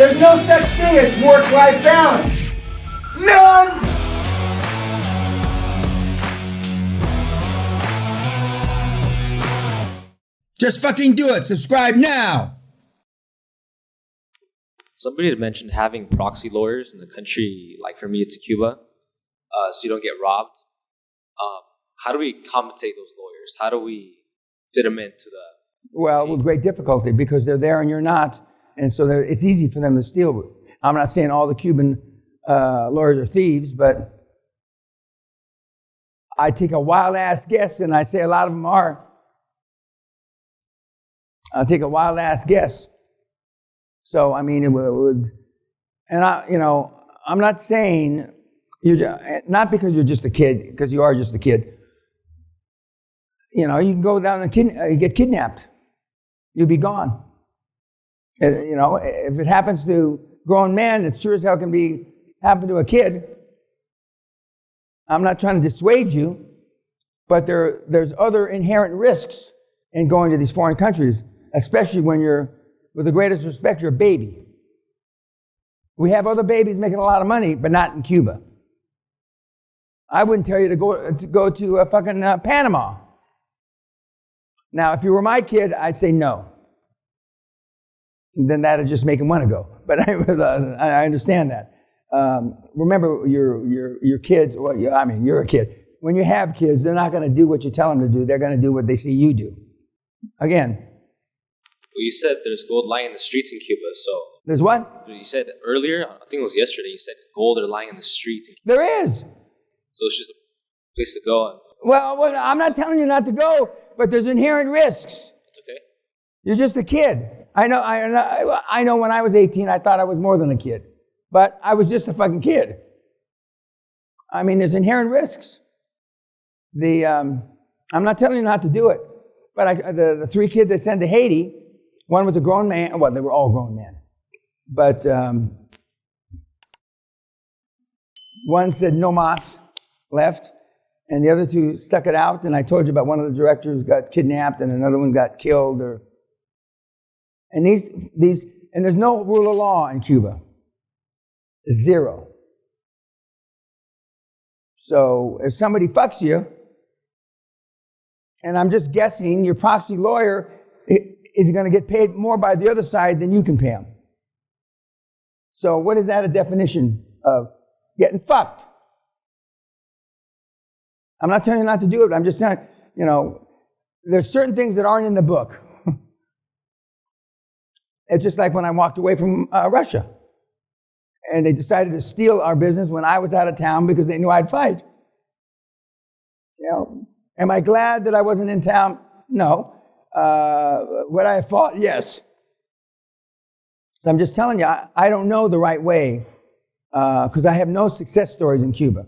There's no such thing as work-life balance. None! Just fucking do it. Subscribe now. Somebody had mentioned having proxy lawyers in the country, like for me, it's Cuba, so you don't get robbed. How do we compensate those lawyers? How do we fit them into the Well, team? with great difficulty, because they're there and you're not, and so it's easy for them to steal. I'm not saying all the Cuban lawyers are thieves, but I take a wild-ass guess, and I say a lot of them are. I'll take a wild-ass guess. So, I mean, it would, and I'm not saying, not because you're just a kid, because you are just a kid. You can go down and get kidnapped. You'll be gone. If it happens to grown men, it sure as hell can happen to a kid. I'm not trying to dissuade you, but there's other inherent risks in going to these foreign countries, especially when you're, with the greatest respect, you're a baby. We have other babies making a lot of money, but not in Cuba. I wouldn't tell you to go to fucking Panama. Now, if you were my kid, I'd say no. Then that'd just make him want to go. But I understand that. Remember, your kids. Well, you're a kid. When you have kids, they're not going to do what you tell them to do. They're going to do what they see you do. Again. Well, you said there's gold lying in the streets in Cuba, so... There's what? You said earlier, I think it was yesterday, you said gold are lying in the streets in Cuba. There is. So it's just a place to go. Well, I'm not telling you not to go, but there's inherent risks. It's okay. You're just a kid. I know when I was 18, I thought I was more than a kid. But I was just a fucking kid. I mean, there's inherent risks. I'm not telling you not to do it. But the 3 kids I sent to Haiti, one was a grown man. Well, they were all grown men. But one said no mas, left. And the other 2 stuck it out. And I told you about one of the directors got kidnapped and another one got killed. And and there's no rule of law in Cuba. 0. So if somebody fucks you, and I'm just guessing, your proxy lawyer is going to get paid more by the other side than you can pay him. So what is that a definition of? Getting fucked. I'm not telling you not to do it. I'm just telling you, there's certain things that aren't in the book. It's just like when I walked away from Russia. And they decided to steal our business when I was out of town because they knew I'd fight. Am I glad that I wasn't in town? No. Would I have fought? Yes. So I'm just telling you, I don't know the right way because I have no success stories in Cuba.